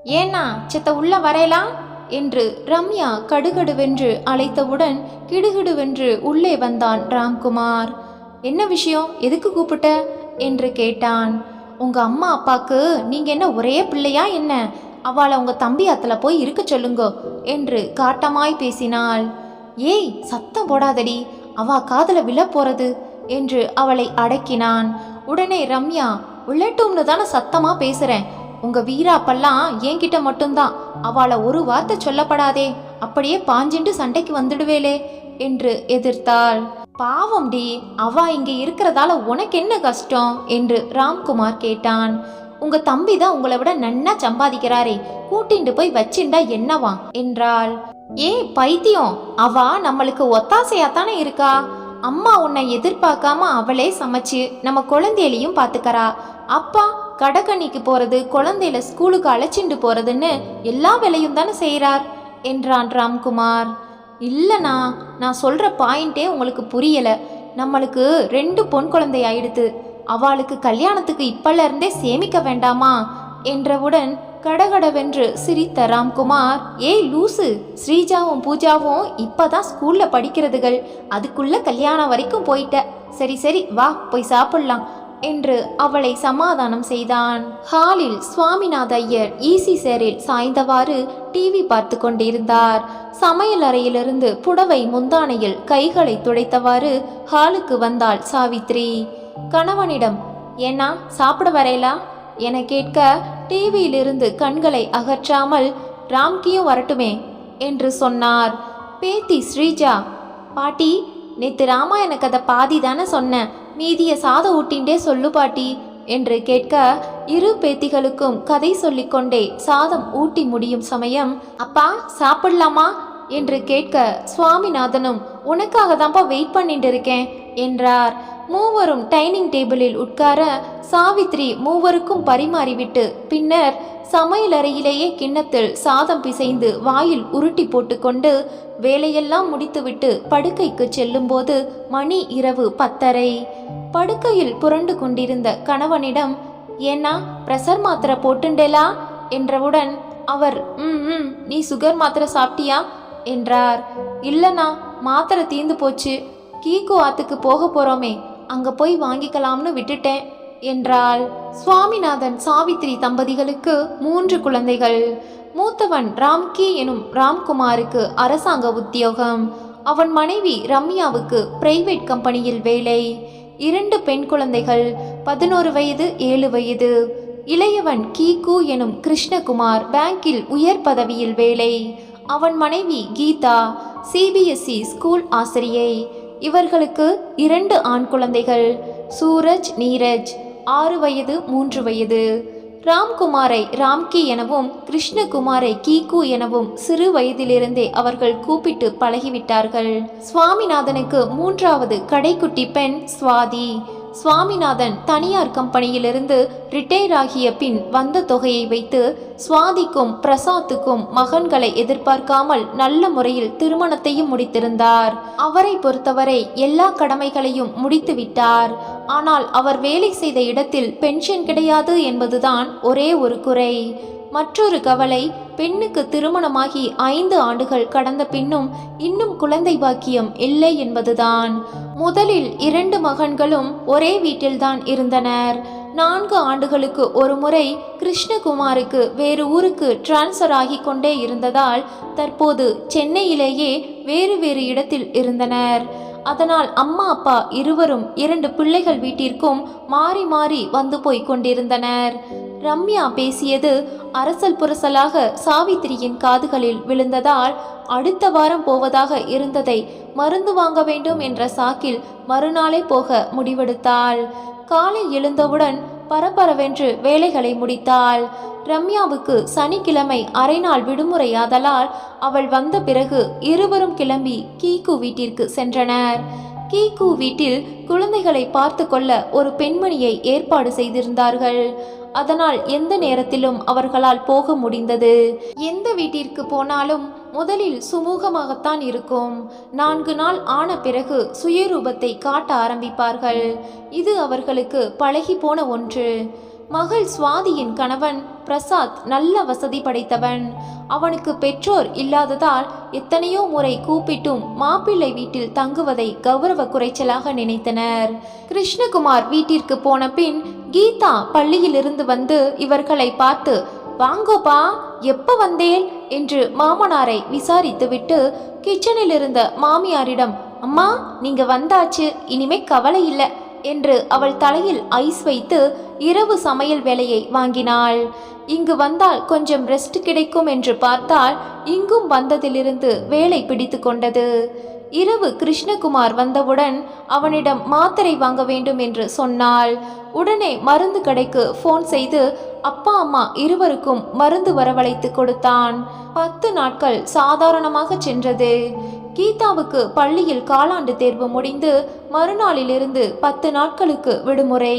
ஏன்னா சித்த உள்ள வரையலாம் என்று ரம்யா கடுகடுவென்று அழைத்தவுடன் கிடுகிடுவென்று உள்ளே வந்தான் ராம்குமார். என்ன விஷயம், எதுக்கு கூப்பிட்ட என்று கேட்டான். உங்க அம்மா அப்பாக்கு நீங்க என்ன ஒரே பிள்ளையா என்ன? அவளை உங்க தம்பி அத்துல போய் இருக்க சொல்லுங்க என்று காட்டமாய் பேசினாள். ஏய் சத்தம் போடாதடி, அவ காதல விழ போறது என்று அவளை அடக்கினான். உடனே ரம்யா, உள்ளட்டும்னு தானே சத்தமா பேசுறேன், உங்க வீராப்பெல்லாம் என்கிட்ட மட்டும்தான், அவளை ஒரு வார்த்தை சொல்லப்படாதே, அப்படியே பாஞ்சிண்டு சண்டைக்கு வந்துடுவேலே என்று எதிர்த்தாள். பாவம் டி, அவ இங்க இருக்கிறதால உனக்கு என்ன கஷ்டம் என்று ராம்குமார் கேட்டான். உங்க தம்பி தான் உங்களை விட நன்னா சம்பாதிக்கிறாரே, கூட்டிட்டு போய் வச்சிண்டா என்னவா என்றாள். ஏ பைத்தியம், அவ நம்மளுக்கு ஒத்தாசையாத்தானே இருக்கா. அம்மா உன்னை எதிர்பார்க்காம அவளே சமைச்சு நம்ம குழந்தையிலையும் பாத்துக்கறா. அப்பா கடக்கணிக்கு போறது, குழந்தையில ஸ்கூலுக்கு அழைச்சிட்டு போறதுன்னு எல்லா வேலையும் தானே செய்யறார் என்றான் ராம்குமார். இல்லைண்ணா, நான் சொல்ற பாயிண்டே உங்களுக்கு புரியல. நம்மளுக்கு 2 பொன் குழந்தை ஆயிடுத்து, அவளுக்கு கல்யாணத்துக்கு இப்பல இருந்தே சேமிக்க வேண்டாமா என்றவுடன் கடகடவென்று சிரித்த ராம்குமார், ஏய் லூசு, ஸ்ரீஜாவும் பூஜாவும் இப்பதான் ஸ்கூல்ல படிக்கிறதுகள், அதுக்குள்ள கல்யாணம் வரைக்கும் போயிட்ட. சரி சரி வா போய் சாப்பிடலாம் என்று அவளை சமாதானம் செய்தான். ஹாலில் சுவாமிநாத ஐயர் ஈசி சேரில் சாய்ந்தவாறு டிவி பார்த்து கொண்டிருந்தார். சமையல் அறையிலிருந்து புடவை முந்தானையில் கைகளை துடைத்தவாறு ஹாலுக்கு வந்தாள் சாவித்ரி. கணவனிடம், ஏன்னா சாப்பிட வரையலா என கேட்க டிவியிலிருந்து கண்களை அகற்றாமல், ராம்கியும் வரட்டுமே என்று சொன்னார். பேத்தி ஸ்ரீஜா, பாட்டி நேத்து ராமாயண கதை பாதி தானே சொன்னேன், மீதிய சாதம் ஊட்டின்றே சொல்லு பாட்டி என்று கேட்க, இரு பேத்திகளுக்கும் கதை சொல்லிக்கொண்டே சாதம் ஊட்டி முடியும் சமயம், அப்பா சாப்பிடலாமா என்று கேட்க சுவாமிநாதனும், உனக்காக தான்ப்பா வெயிட் பண்ணிட்டு இருக்கேன் என்றார். மூவரும் டைனிங் டேபிளில் உட்கார சாவித்ரி மூவருக்கும் பரிமாறிவிட்டு பின்னர் சமையலறையிலேயே கிண்ணத்தில் சாதம் பிசைந்து வாயில் உருட்டி போட்டுக்கொண்டு வேலையெல்லாம் முடித்துவிட்டு படுக்கைக்கு செல்லும்போது மணி இரவு 10:30. படுக்கையில் புரண்டு கொண்டிருந்த கணவனிடம், ஏன்னா பிரஷர் மாத்திரை போட்டுண்டேலா என்றவுடன் அவர், நீ சுகர் மாத்திரை சாப்பிட்டியா என்றார். இல்லைண்ணா, மாத்திரை தீந்து போச்சு, கீக்கு ஆத்துக்கு போக போறோமே, அங்க போய் வாங்கிக்கலாம்னு விட்டுட்டேன் என்றாள். சுவாமிநாதன் சாவித்ரி தம்பதிகளுக்கு 3 குழந்தைகள். மூத்தவன் ராம்கி எனும் ராம்குமாருக்கு அரசாங்க உத்தியோகம். அவன் மனைவி ரம்யாவுக்கு பிரைவேட் கம்பெனியில் வேலை. 2 பெண் குழந்தைகள், 11 வயது 7 வயது. இளையவன் கீகு எனும் கிருஷ்ணகுமார் பேங்கில் உயர் பதவியில் வேலை. அவன் மனைவி கீதா சிபிஎஸ்இ ஸ்கூல் ஆசிரியை. இவர்களுக்கு 2 ஆண் குழந்தைகள், சூரஜ் நீரஜ் 6 வயது 3 வயது. ராம்குமாரை ராம்கி எனவும் கிருஷ்ணகுமாரை கீகு எனவும் சிறு வயதிலிருந்தே அவர்கள் கூப்பிட்டு பழகிவிட்டார்கள். சுவாமிநாதனுக்கு 3வது கடைக்குட்டி பெண் சுவாதி. சுவாமிநாதன் தனியார் கம்பெனியிலிருந்து ரிட்டையர் ஆகிய பின் வந்த தொகையை வைத்து சுவாதிக்கும் பிரசாத்துக்கும் மகன்களை எதிர்பார்க்காமல் நல்ல முறையில் திருமணத்தையும் முடித்திருந்தார். அவரை பொறுத்தவரை எல்லா கடமைகளையும் முடித்து விட்டார். ஆனால் அவர் வேலை செய்த இடத்தில் பென்ஷன் கிடையாது என்பதுதான் ஒரே ஒரு குறை. மற்றொரு கவலை, பெண்ணுக்கு திருமணமாகி 5 ஆண்டுகள் கடந்த பின்னும் இன்னும் குழந்தை பாக்கியம் இல்லை என்பதுதான். முதலில் 2 மகன்களும் ஒரே வீட்டில்தான் இருந்தனர். 4 ஆண்டுகளுக்கு ஒரு முறை கிருஷ்ணகுமாருக்கு வேறு ஊருக்கு டிரான்ஸ்ஃபர் ஆகி கொண்டே இருந்ததால் தற்போது சென்னையிலேயே வேறு வேறு இடத்தில் இருந்தனர். அதனால் அம்மா அப்பா இருவரும் 2 பிள்ளைகள் வீட்டிற்கும் மாறி மாறி வந்து போய் கொண்டிருந்தனர். ரம்யா பேசியது அரசல் புரசலாக சாவித்திரியின் காதுகளில் விழுந்ததால் அடுத்த வாரம் போவதாக இருந்ததை மருந்து வாங்க வேண்டும் என்ற சாக்கில் மறுநாளே போக முடிவெடுத்தாள். காலை எழுந்தவுடன் பரபரவென்று வேலைகளை முடித்தாள். ரம்யாவுக்கு சனிக்கிழமை அரை நாள் விடுமுறையாதலால் அவள் வந்த பிறகு இருவரும் கிளம்பி கீகு வீட்டிற்கு சென்றனர். கீகு வீட்டில் குழந்தைகளை பார்த்து கொள்ள ஒரு பெண்மணியை ஏற்பாடு செய்திருந்தார்கள். அதனால் எந்த நேரத்திலும் அவர்களால் போக முடிந்தது. எந்த வீட்டிற்கு போனாலும் முதலில் சுமூகமாகத்தான் இருக்கும். 4 நாள் ஆன பிறகு சுயரூபத்தை காட்ட ஆரம்பிப்பார்கள். இது அவர்களுக்கு பழகி போன ஒன்று. மகள் சுவாதியின் கணவன் பிரசாத் நல்ல வசதி படைத்தவன். அவனுக்கு பெற்றோர் இல்லாததால் எத்தனையோ முறை கூப்பிட்டும் மாப்பிள்ளை வீட்டில் தங்குவதை கௌரவ குறைச்சலாக நினைத்தனர். கிருஷ்ணகுமார் வீட்டிற்கு போன பின் கீதா பள்ளியிலிருந்து வந்து இவர்களை பார்த்து, வாங்கோப்பா, எப்ப வந்தேன் என்று மாமனாரை விசாரித்துவிட்டு கிச்சனில் இருந்த மாமியாரிடம், அம்மா நீங்க வந்தாச்சு, இனிமே கவலை இல்லை என்று அவள் தலையில் ஐஸ் வைத்து இரவு சமையல் வேலையை வாங்கினாள். இங்கு வந்தால் கொஞ்சம் ரெஸ்ட் கிடைக்கும் என்று பார்த்தால் இங்கும் வந்ததிலிருந்து வேலை பிடித்து கொண்டது. இரவு கிருஷ்ணகுமார் வந்தவுடன் அவனிடம் மாத்திரை வாங்க வேண்டும் என்று சொன்னாள். உடனே மருந்து கடைக்கு ஃபோன் செய்து அப்பா அம்மா இருவருக்கும் மருந்து வரவழைத்து கொடுத்தான். 10 நாட்கள் சாதாரணமாக சென்றது. கீதாவுக்கு பள்ளியில் காலாண்டு தேர்வு முடிந்து மறுநாளிலிருந்து 10 நாட்களுக்கு விடுமுறை.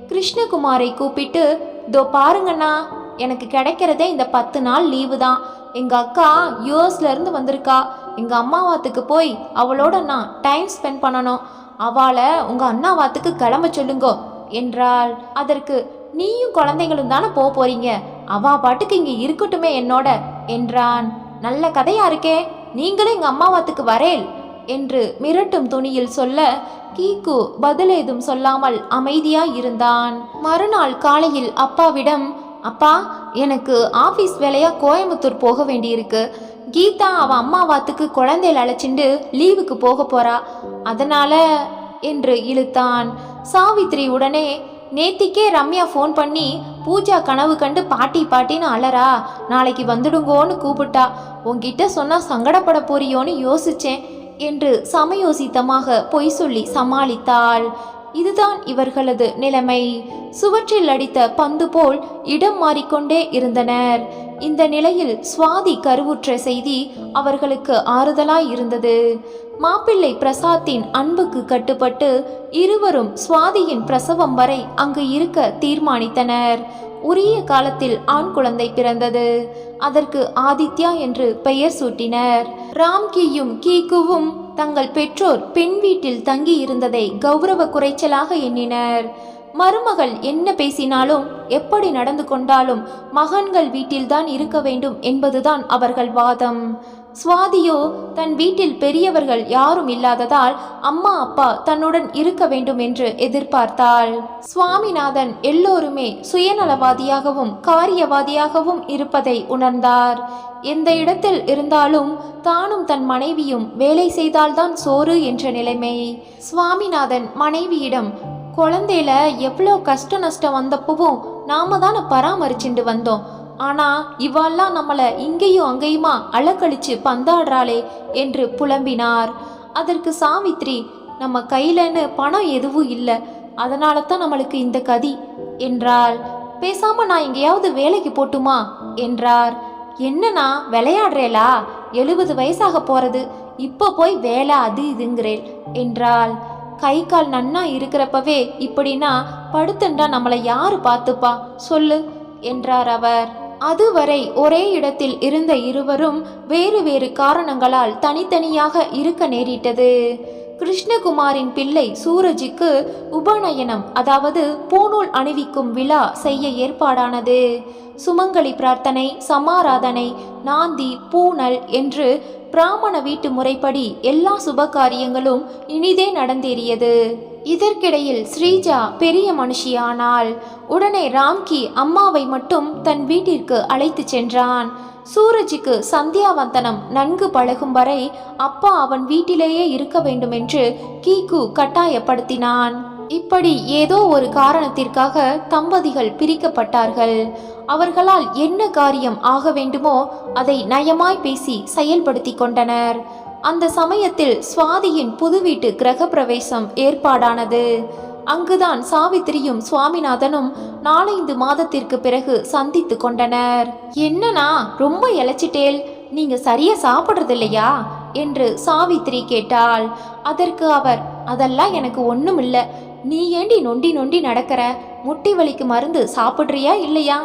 கிருஷ்ணகுமாரை கூப்பிட்டு, தோ பாருங்கண்ணா, எனக்கு கிடைக்கிறதே இந்த 10 நாள் லீவு தான். எங்கள் அக்கா யூஎஸ்ல இருந்து வந்திருக்கா. எங்கள் அம்மாவாத்துக்கு போய் அவளோட நான் டைம் ஸ்பெண்ட் பண்ணணும். அவளை உங்கள் அண்ணாவாத்துக்கு கிளம்ப சொல்லுங்கோ என்றாள். அதற்கு, நீயும் குழந்தைங்களும் தானே போறீங்க, அவா பாட்டுக்கு இங்கே இருக்கட்டுமே என்னோட என்றான். நல்ல கதையா இருக்கே, நீங்களும் எங்கள் அம்மாவாத்துக்கு வரேல் என்று மிரட்டும் துணியில் சொல்ல கீக்கு பதிலேதும் சொல்லாமல் அமைதியாய் இருந்தான். மறுநாள் காலையில் அப்பாவிடம், அப்பா எனக்கு ஆஃபீஸ் வேலையா கோயம்புத்தூர் போக வேண்டியிருக்கு. கீதா அவன் அம்மாவாத்துக்கு குழந்தைகள் அழைச்சிண்டு லீவுக்கு போக போறா, அதனால என்று இழுத்தான். சாவித்ரி உடனே, நேத்திக்கே ரம்யா ஃபோன் பண்ணி பூஜா கனவு கண்டு பாட்டி பாட்டின்னு அலறா, நாளைக்கு வந்துடுங்கோன்னு கூப்பிட்டா, உன்கிட்ட சொன்னா சங்கடப்பட போறியோன்னு யோசிச்சேன் என்று சமயோசித்தமாக பொய் சொல்லி சமாளித்தாள். இதுதான் இவர்களது நிலைமை. சுவற்றில் அடித்த பந்து போல் இடம் மாறிக்கொண்டே இருந்தனர். இந்த நிலையில் சுவாதி கருவுற்ற செய்தி அவர்களுக்கு ஆறுதலாய் இருந்தது. மாப்பிள்ளை பிரசாத்தின் அன்புக்கு கட்டுப்பட்டு இருவரும் சுவாதியின் பிரசவம் வரை அங்கு இருக்க தீர்மானித்தனர். உரிய காலத்தில் ஆண் குழந்தை பிறந்தது. அதற்கு ஆதித்யா என்று பெயர் சூட்டினர். ராம்கியும் கீக்குவும் தங்கள் பெற்றோர் பெண் வீட்டில் தங்கி இருந்ததை கௌரவ குறைச்சலாக எண்ணினர். மருமகள் என்ன பேசினாலும் எப்படி நடந்து கொண்டாலும் மகன்கள் வீட்டில்தான் இருக்க வேண்டும் என்பதுதான் அவர்கள் வாதம். சுவாதியோ தன் வீட்டில் பெரியவர்கள் யாரும் இல்லாததால் அம்மா அப்பா தன்னுடன் இருக்க வேண்டும் என்று எதிர்பார்த்தாள். சுவாமிநாதன் எல்லோருமே சுயநலவாதியாகவும் காரியவாதியாகவும் இருப்பதை உணர்ந்தார். எந்த இடத்தில் இருந்தாலும் தானும் தன் மனைவியும் வேலை செய்தால்தான் சோறு என்ற நிலைமை. சுவாமிநாதன் மனைவியிடம், குழந்தையில எவ்வளோ கஷ்ட நஷ்டம் வந்தப்பவும் நாம தானே பராமரிச்சுட்டு வந்தோம், ஆனா இவெல்லாம் நம்மளை இங்கேயும் அங்கேயுமா அலக்கழிச்சு பந்தாடுறாளே என்று புலம்பினார். அதற்கு சாவித்ரி, நம்ம கையிலன்னு பணம் எதுவும் இல்லை, அதனால தான் நம்மளுக்கு இந்த கதி என்றாள். பேசாம நான் எங்கேயாவது வேலைக்கு போட்டுமா என்றார். என்னன்னா விளையாடுறேலா, 70 வயசாக போறது, இப்போ போய் வேலை அது இதுங்கிறேன் என்றாள். கை கால் நன்னா இருக்கிறப்பவே இப்படின்னா படுத்துண்டா நம்மளை யாரு பார்த்துப்பா சொல்லு என்றார் அவர். அதுவரை ஒரே இடத்தில் இருந்த இருவரும் வேறு வேறு காரணங்களால் தனித்தனியாக இருக்க நேரிட்டது. கிருஷ்ணகுமாரின் பிள்ளை சூரஜுக்கு உபநயனம், அதாவது பூநூல் அணிவிக்கும் விழா செய்ய ஏற்பாடானது. சுமங்கலி பிரார்த்தனை, சமாராதனை, நாந்தி, பூனல் என்று பிராமண வீட்டு முறைப்படி எல்லா சுப காரியங்களும் இனிதே நடந்தேறியது. இதற்கிடையில் ஸ்ரீஜா பெரிய மனுஷியானாள். உடனே ராம்கி அம்மாவை மட்டும் தன் வீட்டிற்கு அழைத்து சென்றான். சூரஜுக்கு சந்தியாவந்தனம் நன்கு பழகும் வரை அப்பா அவன் வீட்டிலேயே இருக்க வேண்டும் என்று கீக்கு கட்டாயப்படுத்தினான். இப்படி ஏதோ ஒரு காரணத்திற்காக தம்பதிகள் பிரிக்கப்பட்டார்கள். அவர்களால் என்ன காரியம் ஆக வேண்டுமோ அதை நயமாய் பேசி செயல்படுத்தி கொண்டனர். அந்த சமயத்தில் சுவாதியின் புது வீட்டு கிரக பிரவேசம் ஏற்பாடானது. அங்குதான் சாவித்திரியும் சுவாமிநாதனும் 4-5 மாதத்திற்கு பிறகு சந்தித்து கொண்டனர். என்னன்னா ரொம்ப இழைச்சிட்டேல், நீங்க சரியா சாப்பிட்றது இல்லையா என்று சாவித்திரி கேட்டாள். அதற்கு அவர், அதெல்லாம் எனக்கு ஒன்றும் இல்லை, நீ ஏண்டி நொண்டி நொண்டி நடக்கிற, முட்டி வலிக்கு மருந்து சாப்பிட்றியா இல்லையா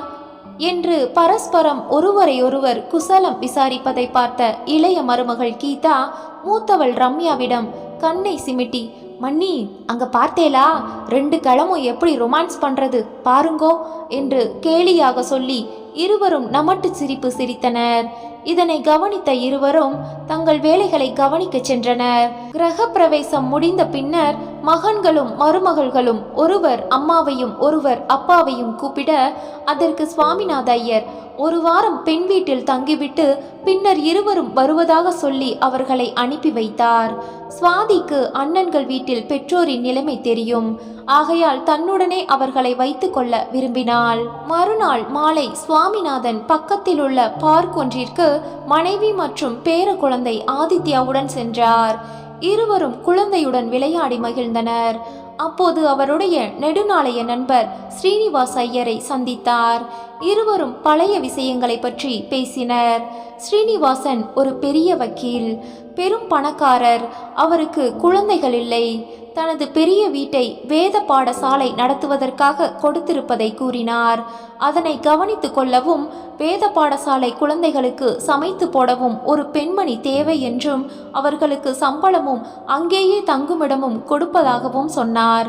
என்று பரஸ்பரம் ஒருவரையொருவர் குசலம் விசாரிப்பதை பார்த்த இளைய மருமகள் கீதா மூத்தவள் ரம்யாவிடம் கண்ணை சிமிட்டி, மன்னி அங்க பார்த்தேலா, 2 கிழமும் எப்படி ரொமான்ஸ் பண்றது பாருங்கோ என்று கேலியாக சொல்லி இருவரும் நமட்டு சிரிப்பு சிரித்தனர். இதனை கவனித்த இருவரும் தங்கள் வேலைகளை கவனிக்க சென்றனர். கிரக பிரவேசம் முடிந்த பின்னர் மகன்களும் மருமகள்களும் ஒருவர் அம்மாவையும் ஒருவர் அப்பாவையும் கூப்பிட, அதற்கு சுவாமிநாத ஐயர் 1 வாரம் பெண் வீட்டில் தங்கிவிட்டு பின்னர் இருவரும் வருவதாக சொல்லி அவர்களை அனுப்பி வைத்தார். சுவாதிக்கு அண்ணன்கள் வீட்டில் பெற்றோரின் நிலைமை தெரியும். ஆகையால் தன்னுடனே அவர்களை வைத்துக் கொள்ள விரும்பினாள். மறுநாள் மாலை சுவாமிநாதன் பக்கத்தில் உள்ள பார்க் ஒன்றிற்கு மனைவி மற்றும் பேர குழந்தை ஆதித்யாவுடன் சென்றார். இருவரும் குழந்தையுடன் விளையாடி மகிழ்ந்தனர். அப்போது அவருடைய நெடுநாளைய நண்பர் ஸ்ரீனிவாஸ் ஐயரை சந்தித்தார். இருவரும் பழைய விஷயங்களை பற்றி பேசினர். ஸ்ரீனிவாசன் ஒரு பெரிய வக்கீல், பெரும் பணக்காரர். அவருக்கு குழந்தைகள் இல்லை. தனது பெரிய வீட்டை வேத பாடசாலை நடத்துவதற்காக கொடுத்திருப்பதை கூறினார். அதனை கவனித்து கொள்ளவும் வேத பாடசாலை குழந்தைகளுக்கு சமைத்து போடவும் ஒரு பெண்மணி தேவை என்றும் அவர்களுக்கு சம்பளமும் அங்கேயே தங்குமிடமும் கொடுப்பதாகவும் சொன்னார்.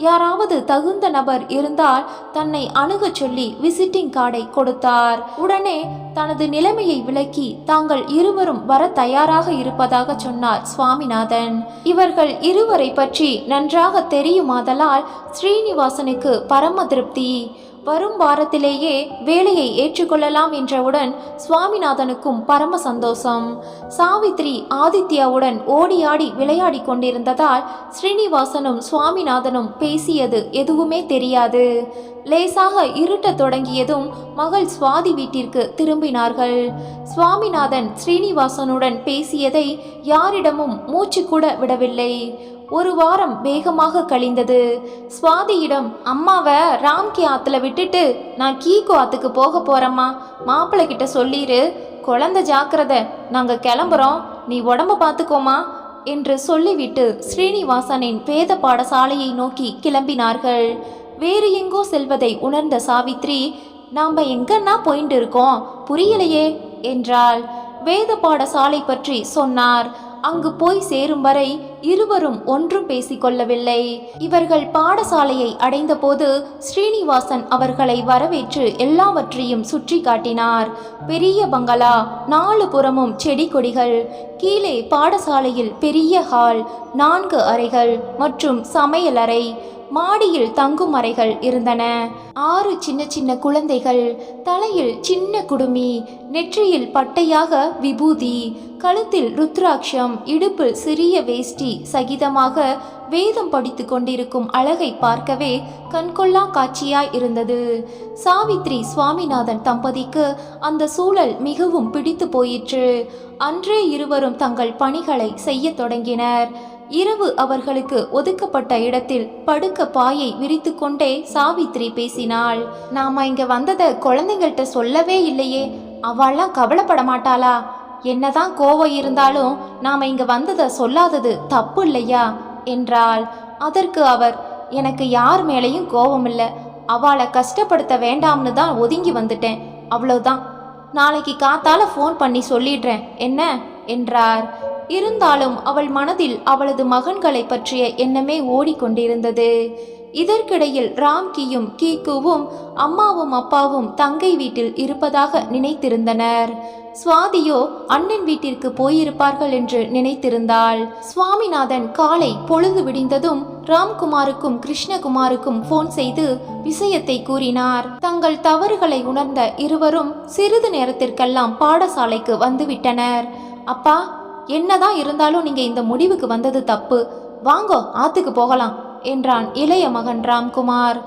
யாராவது தகுந்த நபர் இருந்தால் தன்னை அணுகச் சொல்லி விசிட்டிங் கார்டை கொடுத்தார். உடனே தனது நிலைமையை விளக்கி தாங்கள் இருவரும் வர தயாராக இருப்பதாக சொன்னார் சுவாமிநாதன். இவர்கள் இருவரை பற்றி நன்றாக தெரியுமாதலால் ஸ்ரீனிவாசனுக்கு பரம திருப்தி. வரும் வாரத்திலேயே வேலையை ஏற்றுக்கொள்ளலாம் என்றவுடன் சுவாமிநாதனுக்கும் பரம சந்தோஷம். சாவித்ரி ஆதித்யாவுடன் ஓடியாடி விளையாடி கொண்டிருந்ததால் ஸ்ரீனிவாசனும் சுவாமிநாதனும் பேசியது எதுவுமே தெரியாது. லேசாக இருட்ட தொடங்கியதும் மகள் சுவாதி வீட்டிற்கு திரும்பினார்கள். சுவாமிநாதன் ஸ்ரீனிவாசனுடன் பேசியதை யாரிடமும் மூச்சு கூட விடவில்லை. 1 வாரம் வேகமாக கழிந்தது. சுவாதியிடம், அம்மாவை ராம்கி ஆத்துல விட்டுட்டு நான் கீகோ ஆத்துக்கு போக போறேம்மா, மாப்பிள்ளை கிட்ட சொல்லிரு, குழந்தை ஜாக்கிரதை, நாங்க கிளம்புறோம், நீ உடம்ப பார்த்துக்கோமா என்று சொல்லிவிட்டு ஸ்ரீனிவாசனின் வேத பாடசாலையை நோக்கி கிளம்பினார்கள். வேறு எங்கோ செல்வதை உணர்ந்த சாவித்ரி, நாம எங்கன்னா போயிட்டு இருக்கோம், புரியலையே என்றாள். வேத பாடசாலை பற்றி சொன்னார். அங்கு போய் சேரும் வரை இருவரும் ஒன்றும் பேசிக்கொள்ளவில்லை. இவர்கள் பாடசாலையை அடைந்தபோது ஸ்ரீனிவாசன் அவர்களை வரவேற்று எல்லாவற்றையும் சுற்றி காட்டினார். பெரிய பங்களா, 4 புறமும் செடி கொடிகள், கீழே பாடசாலையில் பெரிய ஹால், 4 அறைகள் மற்றும் சமையலறை, மாடியில் தங்கும் அறைகள் இருந்தன. 6 சின்ன சின்ன குழந்தைகள், தலையில் சின்ன குடுமி, நெற்றியில் பட்டையாக விபூதி, கழுத்தில் ருத்ராட்சம், இடுப்பில் சிறிய வேஷ்டி சகிதமாக வேதம் படித்து கொண்டிருக்கும் அழகை பார்க்கவே கண்கொள்ளா காட்சியாய் இருந்தது. சாவித்ரி சுவாமிநாதன் தம்பதிக்கு அந்த சூழல் மிகவும் பிடித்து போயிற்று. அன்றே இருவரும் தங்கள் பணிகளை செய்ய தொடங்கினர். இரவு அவர்களுக்கு ஒதுக்கப்பட்ட இடத்தில் படுக்க பாயை விரித்து கொண்டே சாவித்ரி பேசினாள். நாம இங்க வந்ததை குழந்தைங்கள்ட்ட சொல்லவே இல்லையே, அவள்லாம் கவலைப்பட மாட்டாளா? என்னதான் கோவம் இருந்தாலும் நாம இங்க வந்ததை சொல்லாதது தப்பு இல்லையா என்றாள். அதற்கு அவர், எனக்கு யார் மேலேயும் கோபம் இல்லை, அவளை கஷ்டப்படுத்த வேண்டாம்னு தான் ஒதுங்கி வந்துட்டேன், அவ்வளோதான். நாளைக்கு காத்தால ஃபோன் பண்ணி சொல்லிடுறேன் என்ன என்றார். இருந்தாலும் அவள் மனதில் அவளது மகன்களை பற்றிய எண்ணமே ஓடிக்கொண்டிருந்தது. இதற்கிடையில் ராம்கியும் கீக்குவும் அம்மாவும் அப்பாவும் தங்கை வீட்டில் இருப்பதாக நினைத்திருந்தனர். சுவாதியோ அண்ணன் வீட்டிற்கு போயிருப்பார்கள் என்று நினைத்திருந்தாள். சுவாமிநாதன் காலை பொழுது விடிந்ததும் ராம்குமாருக்கும் கிருஷ்ணகுமாருக்கும் போன் செய்து விஷயத்தை கூறினார். தங்கள் தவறுகளை உணர்ந்த இருவரும் சிறிது நேரத்திற்கெல்லாம் பாடசாலைக்கு வந்துவிட்டனர். அப்பா, என்னதான் இருந்தாலும் நீங்க இந்த முடிவுக்கு வந்தது தப்பு, வாங்கோ ஆத்துக்கு போகலாம் என்றான் இளைய மகன் ராம்குமார்.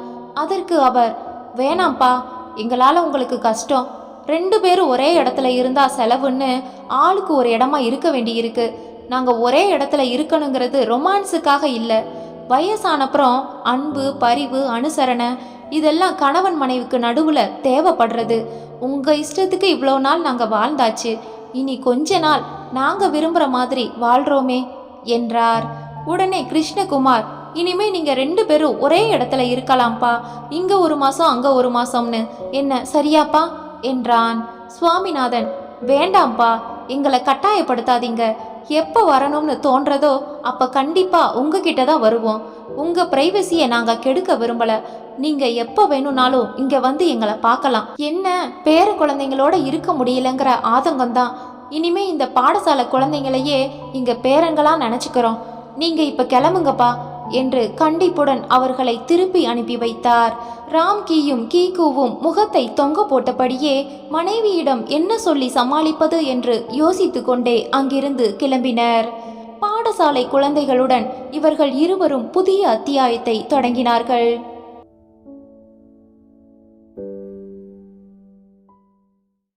அதற்கு அவர், வேணாம்ப்பா, எங்களால் உங்களுக்கு கஷ்டம், 2 பேரும் ஒரே இடத்துல இருந்தா செலவுன்னு ஆளுக்கு ஒரு இடமா இருக்க வேண்டியிருக்கு. நாங்கள் ஒரே இடத்துல இருக்கணுங்கிறது ரொமான்ஸுக்காக இல்லை, வயசானப்புறம் அன்பு, பரிவு, அனுசரணை இதெல்லாம் கணவன் மனைவிக்கு நடுவில் தேவைப்படுறது. உங்கள் இஷ்டத்துக்கு இவ்வளோ நாள் நாங்கள் வாழ்ந்தாச்சு, இனி கொஞ்ச நாள் நாங்கள் விரும்புகிற மாதிரி வாழ்கிறோமே என்றார். உடனே கிருஷ்ணகுமார், இனிமே நீங்கள் 2 பேரும் ஒரே இடத்துல இருக்கலாம்ப்பா, இங்கே 1 மாதம் அங்கே 1 மாதம்னு, என்ன சரியாப்பா என்றான். சுவாமிநாதன், வேண்டாம்ப்பா, எங்களை கட்டாயப்படுத்தாதீங்க, எப்போ வரணும்னு தோன்றதோ அப்போ கண்டிப்பாக உங்ககிட்ட தான் வருவோம். உங்கள் ப்ரைவசியை நாங்கள் கெடுக்க விரும்பலை. நீங்கள் எப்போ வேணும்னாலும் இங்கே வந்து எங்களை பார்க்கலாம். என்ன பேர குழந்தைங்களோட இருக்க முடியலங்கிற ஆதங்கம்தான். இனிமே இந்த பாடசாலை குழந்தைங்களையே இங்கே பேரங்களாக நினச்சிக்கிறோம். நீங்கள் இப்போ கிளம்புங்கப்பா என்று கண்டிப்புடன் அவர்களை திருப்பி அனுப்பி வைத்தார். ராம்கியும் கீகுவும் முகத்தை தொங்க போட்டபடியே மனைவியிடம் என்ன சொல்லி சமாளிப்பது என்று யோசித்து கொண்டே அங்கிருந்து கிளம்பினர். பாடசாலை குழந்தைகளுடன் இவர்கள் இருவரும் புதிய அத்தியாயத்தை தொடங்கினார்கள்.